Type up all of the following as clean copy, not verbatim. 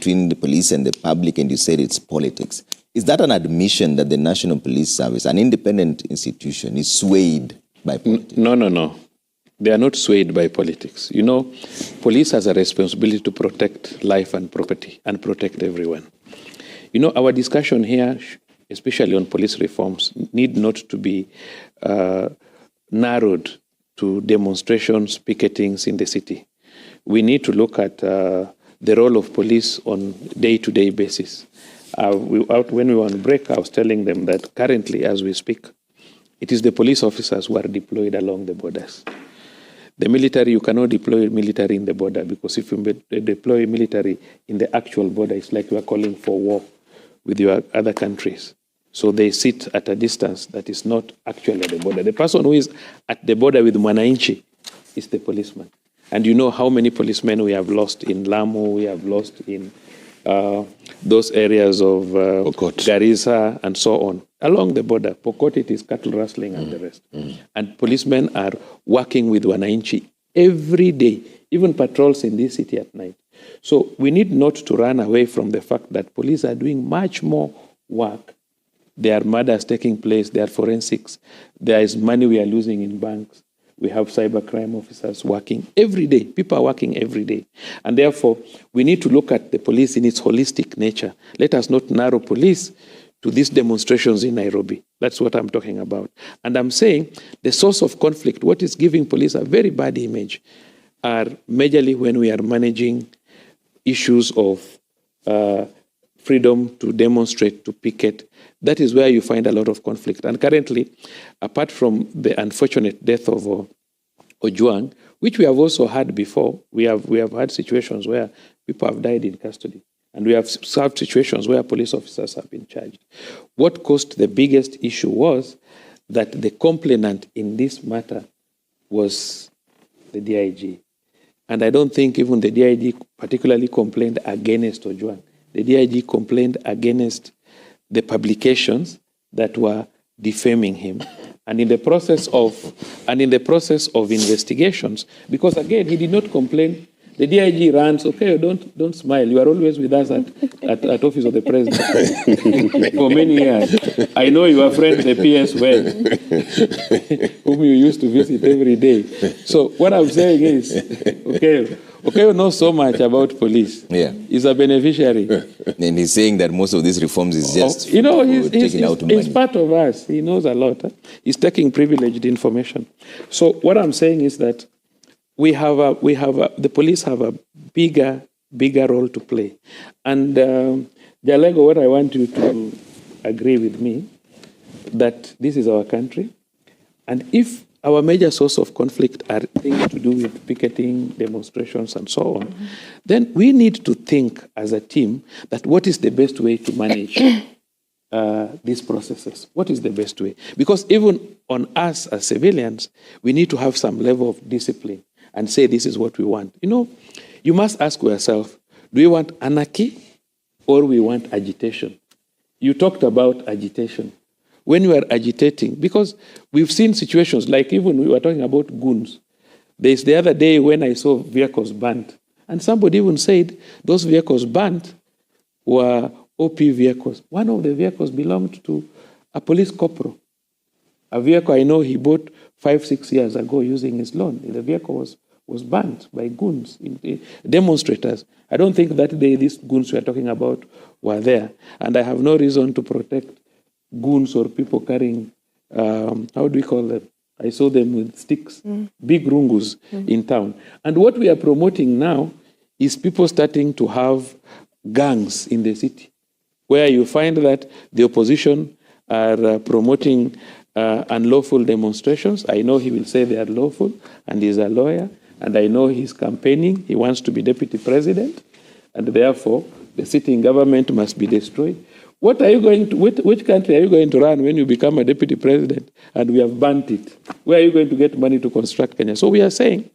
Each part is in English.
between the police and the public, and you said it's politics. Is that an admission that the National Police Service, an independent institution, is swayed by politics? No. They are not swayed by politics. You know, police has a responsibility to protect life and property and protect everyone. You know, our discussion here, especially on police reforms, need not to be narrowed to demonstrations, picketings in the city. We need to look at the role of police on day-to-day basis. When we were on break, I was telling them that currently, as we speak, it is the police officers who are deployed along the borders. The military, you cannot deploy military in the border, because if you deploy military in the actual border, it's like you are calling for war with your other countries. So they sit at a distance that is not actually at the border. The person who is at the border with Mwananchi is the policeman. And you know how many policemen we have lost in Lamu, we have lost in those areas of Garissa and so on. Along the border, Pokot, it is cattle rustling and the rest. And policemen are working with Wananchi every day, even patrols in this city at night. So we need not to run away from the fact that police are doing much more work. There are murders taking place, there are forensics, there is money we are losing in banks. We have cybercrime officers working every day. People are working every day. And therefore, we need to look at the police in its holistic nature. Let us not narrow police to these demonstrations in Nairobi. That's what I'm talking about. And I'm saying the source of conflict, what is giving police a very bad image, are majorly when we are managing issues of freedom to demonstrate, to picket. That is where you find a lot of conflict. And currently, apart from the unfortunate death of Ojwang, which we have also had before, we have had situations where people have died in custody. And we have served situations where police officers have been charged. What caused the biggest issue was that the complainant in this matter was the DIG. And I don't think even the DIG particularly complained against Ojwang. The DIG complained against the publications that were defaming him. And in the process of investigations, because again, he did not complain. The DIG runs, okay, don't smile. You are always with us at Office of the President for many years. I know your friend, the PS well, whom you used to visit every day. So what I'm saying is, okay, knows so much about police. Yeah. He's a beneficiary. And he's saying that most of these reforms is just he's part of us. He knows a lot. He's taking privileged information. So what I'm saying is that the police have a bigger role to play. And Jalego, what I want you to agree with me, that this is our country. And if our major source of conflict are things to do with picketing, demonstrations, and so on, then we need to think as a team that what is the best way to manage these processes? What is the best way? Because even on us as civilians, we need to have some level of discipline and say this is what we want. You know, you must ask yourself, do we want anarchy or we want agitation? You talked about agitation. When you are agitating, because we've seen situations like even we were talking about goons. There's the other day when I saw vehicles burnt, and somebody even said those vehicles burnt were OP vehicles. One of the vehicles belonged to a police corporal. A vehicle I know he bought 5-6 years ago using his loan. The vehicle was burnt by goons, demonstrators. I don't think that day these goons we are talking about were there. And I have no reason to protect goons or people carrying, how do we call them? I saw them with sticks, big rungus in town. And what we are promoting now is people starting to have gangs in the city, where you find that the opposition are promoting unlawful demonstrations. I know he will say they are lawful, and he's a lawyer, and I know he's campaigning. He wants to be deputy president, and therefore the sitting government must be destroyed. What are you going to, which country are you going to run when you become a deputy president and we have burnt it? Where are you going to get money to construct Kenya? So we are saying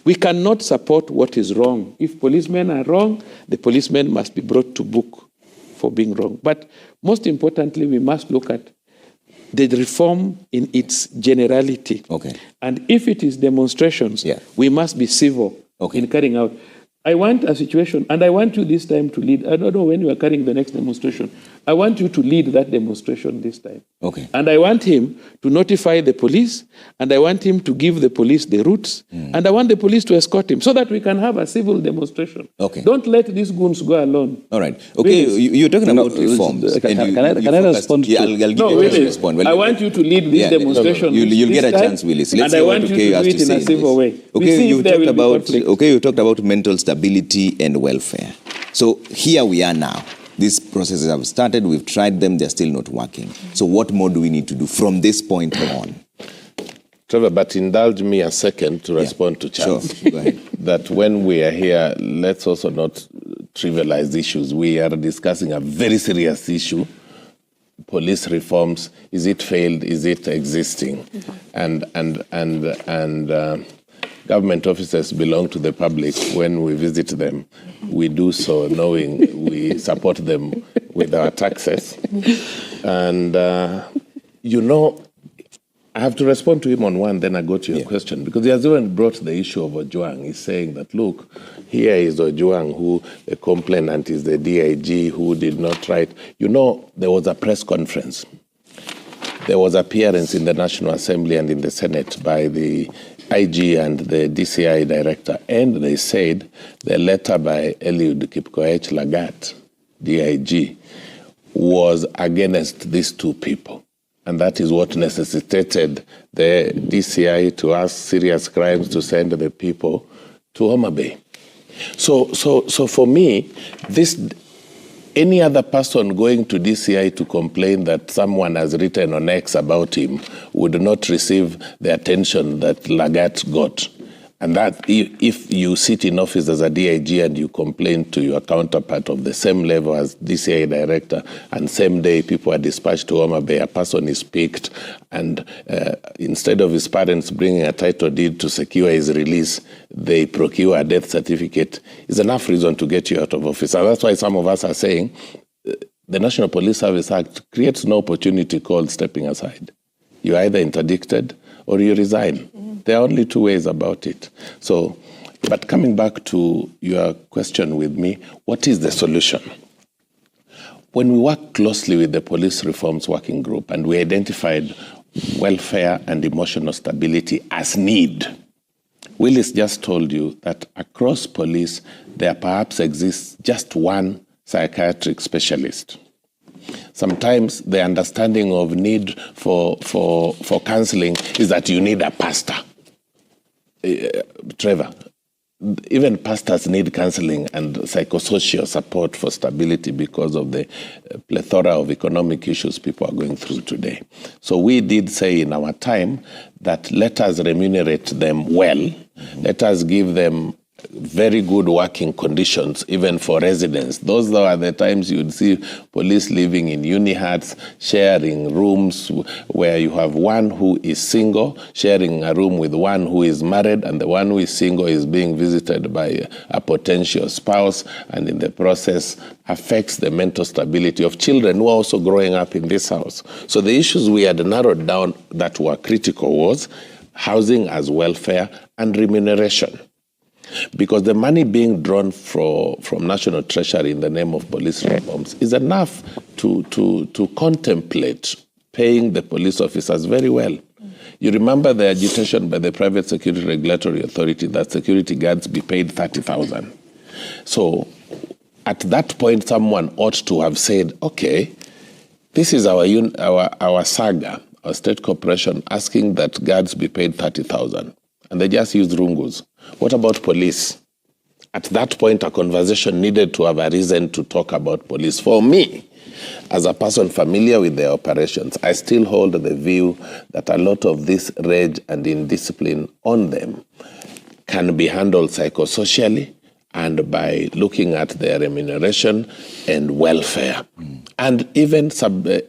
we cannot support what is wrong. If policemen are wrong, the policemen must be brought to book for being wrong. But most importantly, we must look at the reform in its generality. Okay. And if it is demonstrations, we must be civil in carrying out. I want a situation, and I want you this time to lead. I don't know when you are carrying the next demonstration. I want you to lead that demonstration this time. Okay. And I want him to notify the police, and I want him to give the police the routes, and I want the police to escort him so that we can have a civil demonstration. Okay. Don't let these goons go alone. All right. Okay, you're talking about reforms. Can I respond? Yeah, I'll give you a respond. Well, I want you to lead this demonstration. You'll get a chance, Willis. Let's and I hear want what you Ukey to has do to it in say a in civil this. way. Okay, you talked about mental stability and welfare. So here we are now. These processes have started, we've tried them, they're still not working. So what more do we need to do from this point on? Trevor, but indulge me a second to respond to Charles. Sure, go ahead. That when we are here, let's also not trivialize issues. We are discussing a very serious issue. Police reforms, is it failed, is it existing? And government officers belong to the public. When we visit them, we do so knowing we support them with our taxes. And, I have to respond to him on one, then I go to your question. Because he has even brought the issue of Ojwang. He's saying that, look, here is Ojwang, who the complainant is the DIG, who did not write. There was a press conference. There was appearance in the National Assembly and in the Senate by the IG and the DCI director, and they said the letter by Eliud Kipkoech Lagat, DIG, was against these two people. And that is what necessitated the DCI to ask serious crimes to send the people to Homa Bay. So for me, any other person going to DCI to complain that someone has written on X about him would not receive the attention that Lagat got. And that if you sit in office as a DIG and you complain to your counterpart of the same level as DCI director, and same day people are dispatched to Homa Bay, a person is picked, and instead of his parents bringing a title deed to secure his release, they procure a death certificate, is enough reason to get you out of office. And that's why some of us are saying the National Police Service Act creates no opportunity called stepping aside. You're either interdicted or you resign. There are only two ways about it. So, but coming back to your question with me, what is the solution? When we work closely with the Police Reforms Working Group and we identified welfare and emotional stability as need, Willis just told you that across police, there perhaps exists just one psychiatric specialist. Sometimes the understanding of need for counseling is that you need a pastor. Trevor, even pastors need counseling and psychosocial support for stability because of the plethora of economic issues people are going through today. So we did say in our time that let us remunerate them well, let us give them very good working conditions, even for residents. Those are the times you'd see police living in uni-huts, sharing rooms where you have one who is single, sharing a room with one who is married, and the one who is single is being visited by a potential spouse, and in the process affects the mental stability of children who are also growing up in this house. So the issues we had narrowed down that were critical was housing as welfare and remuneration. Because the money being drawn from National Treasury in the name of police reforms is enough to contemplate paying the police officers very well. You remember the agitation by the Private Security Regulatory Authority that security guards be paid $30,000. So at that point, someone ought to have said, okay, this is our saga, our state corporation, asking that guards be paid $30,000. And they just used rungus. What about police? At that point, a conversation needed to have a reason to talk about police. For me, as a person familiar with their operations, I still hold the view that a lot of this rage and indiscipline on them can be handled psychosocially and by looking at their remuneration and welfare, and even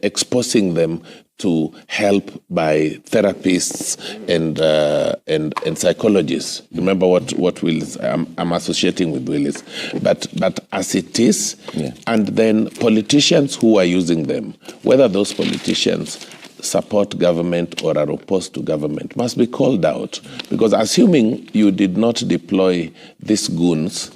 exposing them to help by therapists and psychologists. Remember what Willis, I'm associating with Willis. But as it is, and then politicians who are using them, whether those politicians support government or are opposed to government, must be called out. Because assuming you did not deploy these goons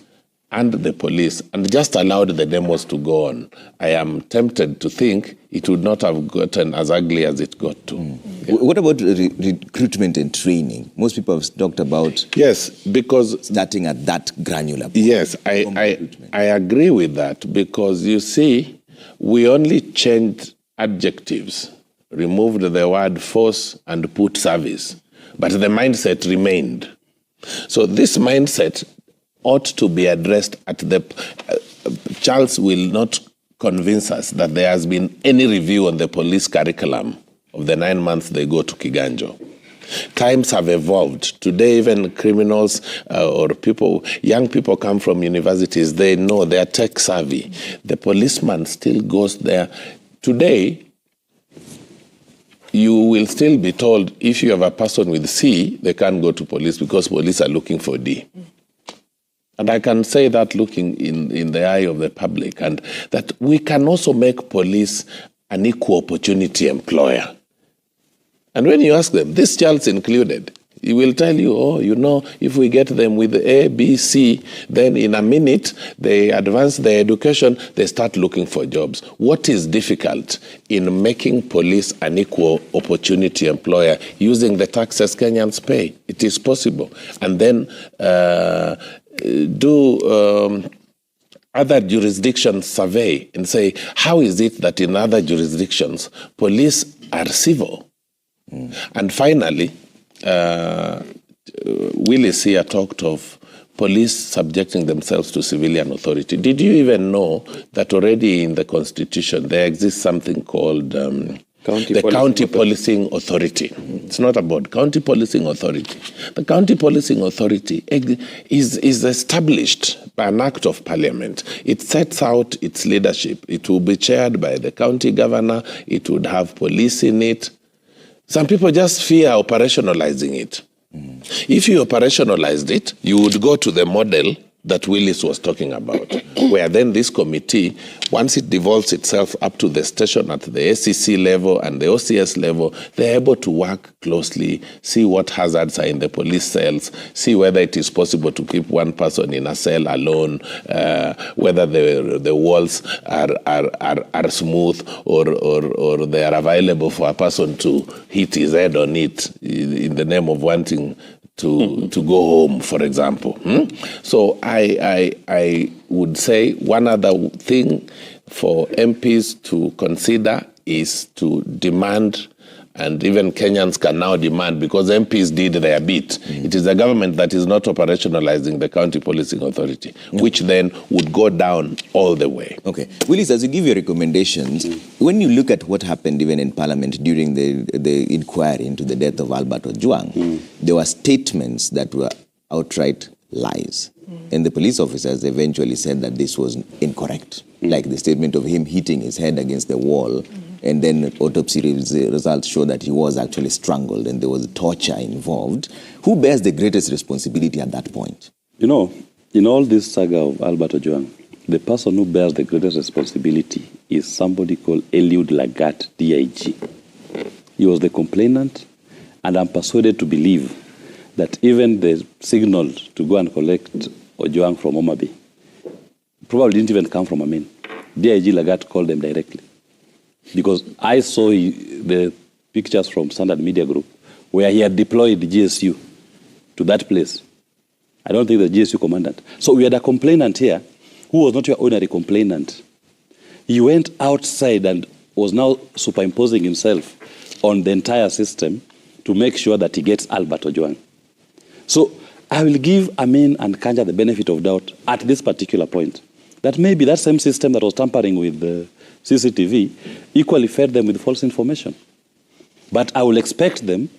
and the police and just allowed the demos to go on, I am tempted to think it would not have gotten as ugly as it got to. What about recruitment and training? Most people have talked about starting at that granular point. Yes, I agree with that, because you see, we only changed adjectives, removed the word force and put service, but the mindset remained. So this mindset ought to be addressed at the... Charles will not convince us that there has been any review on the police curriculum of the 9 months they go to Kiganjo. Times have evolved. Today, even criminals or young people come from universities, they know, they are tech savvy. The policeman still goes there. Today, you will still be told if you have a person with C, they can't go to police because police are looking for D. And I can say that looking in the eye of the public, and that we can also make police an equal opportunity employer. And when you ask them, this child's included, he will tell you, oh, you know, if we get them with A, B, C, then in a minute, they advance their education, they start looking for jobs. What is difficult in making police an equal opportunity employer using the taxes Kenyans pay? It is possible. And then do other jurisdictions survey and say, how is it that in other jurisdictions, police are civil? And finally, Willis here talked of police subjecting themselves to civilian authority. Did you even know that already in the Constitution there exists something called County Policing Authority? It's not about County Policing Authority. The County Policing Authority is established by an act of Parliament. It sets out its leadership. It will be chaired by the county governor. It would have police in it. Some people just fear operationalizing it. If you operationalized it, you would go to the model that Willis was talking about, where then this committee, once it devolves itself up to the station at the SEC level and the OCS level, they're able to work closely, see what hazards are in the police cells, see whether it is possible to keep one person in a cell alone, whether the walls are smooth or they are available for a person to hit his head on it in the name of wanting to go home, for example. So I would say one other thing for MPs to consider is to demand, and even Kenyans can now demand, because MPs did their bit. It is the government that is not operationalizing the County Policing Authority, which then would go down all the way. Okay. Willis, as you give your recommendations, when you look at what happened even in Parliament during the inquiry into the death of Albert Ojwang, there were statements that were outright lies. And the police officers eventually said that this was incorrect, like the statement of him hitting his head against the wall, and then autopsy results show that he was actually strangled and there was torture involved. Who bears the greatest responsibility at that point? You know, in all this saga of Albert Ojwang, the person who bears the greatest responsibility is somebody called Eliud Lagat, DIG. He was the complainant, and I'm persuaded to believe that even the signal to go and collect Ojwang from Omabe probably didn't even come from Amen. DIG Lagat called them directly. Because I saw the pictures from Standard Media Group where he had deployed the GSU to that place. I don't think the GSU commandant. So we had a complainant here who was not your ordinary complainant. He went outside and was now superimposing himself on the entire system to make sure that he gets Albert Ojwang. So I will give Amin and Kanja the benefit of doubt at this particular point, that maybe that same system that was tampering with the CCTV equally fed them with false information. But I will expect them,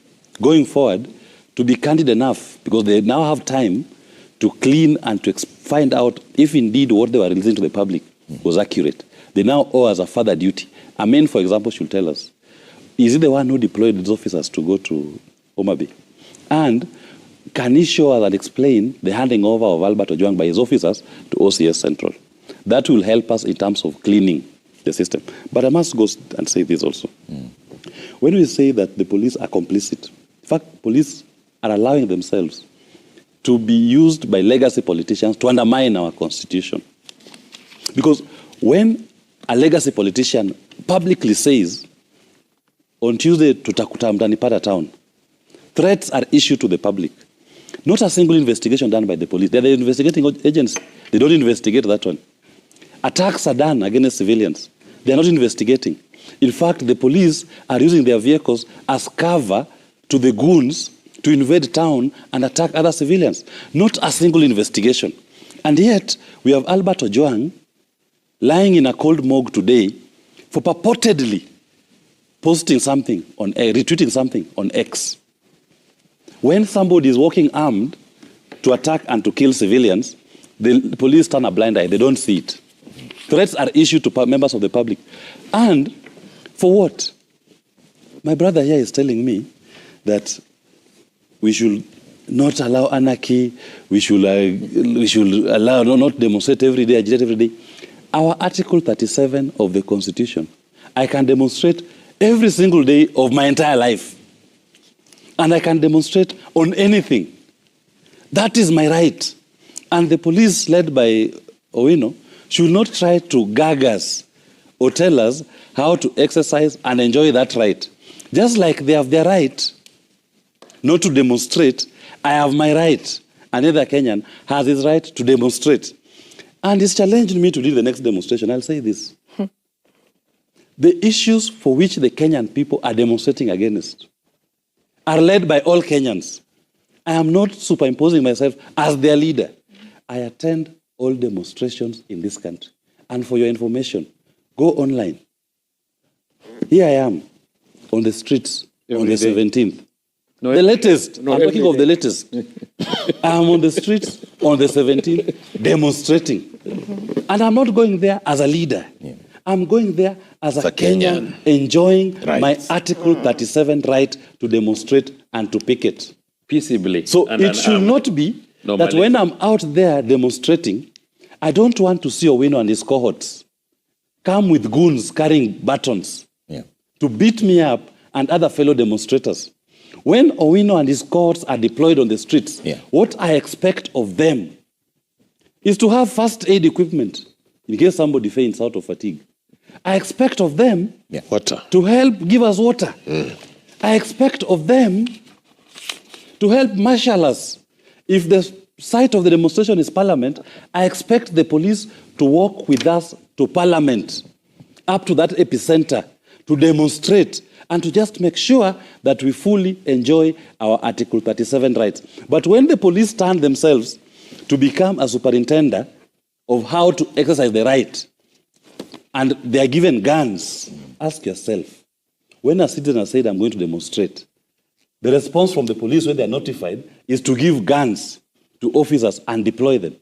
going forward, to be candid enough, because they now have time to clean and to find out if indeed what they were releasing to the public was accurate. They now owe us a further duty. Amin, for example, should tell us, is he the one who deployed these officers to go to Omabe? And can he show us and explain the handing over of Albert Ojwang by his officers to OCS Central? That will help us in terms of cleaning the system. But I must go and say this also. When we say that the police are complicit, in fact, police are allowing themselves to be used by legacy politicians to undermine our constitution. Because when a legacy politician publicly says, on Tuesday, tutakuta Mtanipata town, threats are issued to the public. Not a single investigation done by the police. They're the investigating agents. They don't investigate that one. Attacks are done against civilians. They're not investigating. In fact, the police are using their vehicles as cover to the goons to invade town and attack other civilians. Not a single investigation. And yet, we have Albert Ojwang lying in a cold morgue today for purportedly posting something on retweeting something on X. When somebody is walking armed to attack and to kill civilians, the police turn a blind eye. They don't see it. Threats are issued to members of the public. And for what? My brother here is telling me that we should not allow anarchy, we should allow not demonstrate every day, agitate every day. Our Article 37 of the Constitution, I can demonstrate every single day of my entire life. And I can demonstrate on anything. That is my right. And the police led by Owino should not try to gag us or tell us how to exercise and enjoy that right. Just like they have their right not to demonstrate, I have my right. Another Kenyan has his right to demonstrate. And he's challenging me to lead the next demonstration. I'll say this. The issues for which the Kenyan people are demonstrating against are led by all Kenyans. I am not superimposing myself as their leader. I attend all demonstrations in this country. And for your information, go online. Here I am on the streets on the 17th. No, the latest. no, I'm talking of the latest. I'm on the streets on the 17th demonstrating. And I'm not going there as a leader. Yeah. I'm going there as a Kenyan enjoying my Article 37 right to demonstrate and to picket. Peaceably. So it should not be that when I'm out there demonstrating, I don't want to see Owino and his cohorts come with goons carrying batons to beat me up and other fellow demonstrators. When Owino and his cohorts are deployed on the streets, what I expect of them is to have first aid equipment in case somebody faints out of fatigue. I expect of them water to help give us water. I expect of them to help marshal us. If the site of the demonstration is Parliament, I expect the police to walk with us to Parliament, up to that epicenter, to demonstrate and to just make sure that we fully enjoy our Article 37 rights. But when the police turn themselves to become a superintendent of how to exercise the right, and they are given guns, ask yourself, when a citizen has said, I'm going to demonstrate, the response from the police when they are notified is to give guns to officers and deploy them.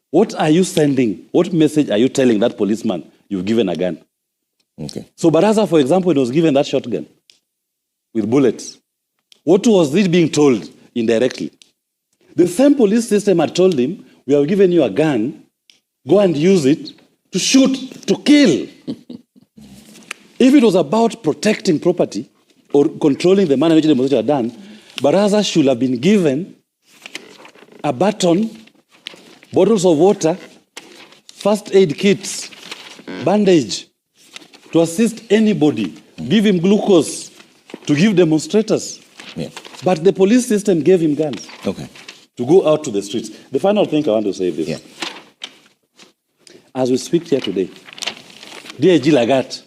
What are you sending? What message are you telling that policeman you've given a gun? Okay. So Baraza, for example, was given that shotgun with bullets. What was he being told indirectly? The same police system had told him, we have given you a gun, go and use it to shoot, to kill. If it was about protecting property or controlling the manner in which the demonstration are done, Baraza should have been given a baton, bottles of water, first aid kits, bandage, to assist anybody, give him glucose, to give demonstrators. But the police system gave him guns to go out to the streets. The final thing I want to say is this. As we speak here today, DIG Lagat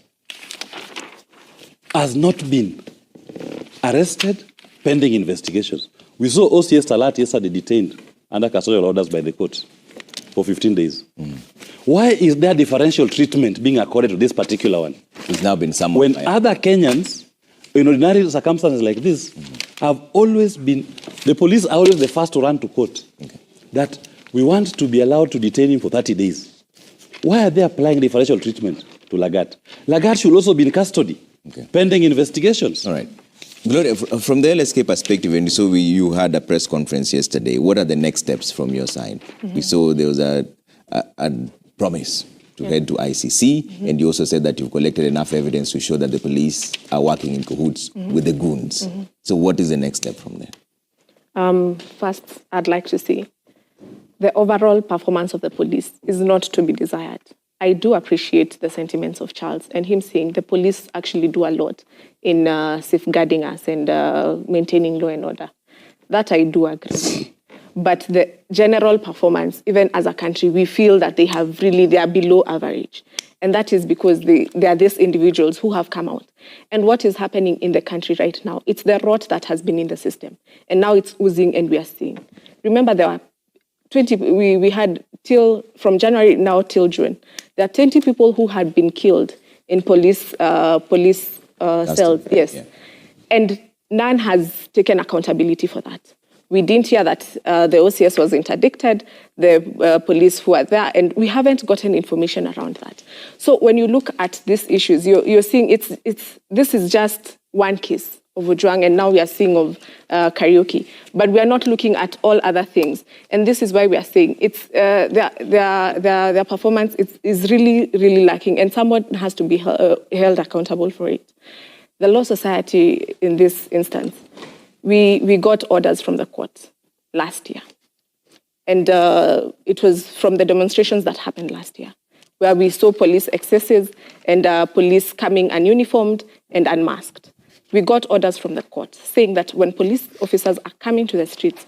has not been arrested pending investigations. We saw OCS Talat yesterday detained under custodial orders by the court for 15 days. Why is there differential treatment being accorded to this particular one? It's now been summoned. When other Kenyans, in ordinary circumstances like this, have always been, the police are always the first to run to court, that we want to be allowed to detain him for 30 days. Why are they applying differential treatment to Lagat? Lagat should also be in custody, pending investigations. All right. Gloria, from the LSK perspective, and so you had a press conference yesterday, what are the next steps from your side? We saw there was a promise to head to ICC, and you also said that you've collected enough evidence to show that the police are working in cahoots with the goons. So what is the next step from there? First, I'd like to say the overall performance of the police is not to be desired. I do appreciate the sentiments of Charles and him saying the police actually do a lot in safeguarding us and maintaining law and order. That I do agree. But the general performance, even as a country, we feel that they are below average. And that is because they are these individuals who have come out. And what is happening in the country right now, it's the rot that has been in the system. And now it's oozing and we are seeing. Remember, there were 20, we had from January now till June, there are 20 people who had been killed in police cells. Yes. Yeah. And none has taken accountability for that. We didn't hear that the OCS was interdicted, the police who are there, and we haven't gotten information around that. So when you look at these issues, you're seeing this is just one case of Ojwang, and now we are seeing of Kariuki. But we are not looking at all other things. And this is why we are saying their performance is really, really lacking, and someone has to be held accountable for it. The Law Society, in this instance, we got orders from the court last year. And it was from the demonstrations that happened last year, where we saw police excesses and police coming ununiformed and unmasked. We got orders from the court saying that when police officers are coming to the streets,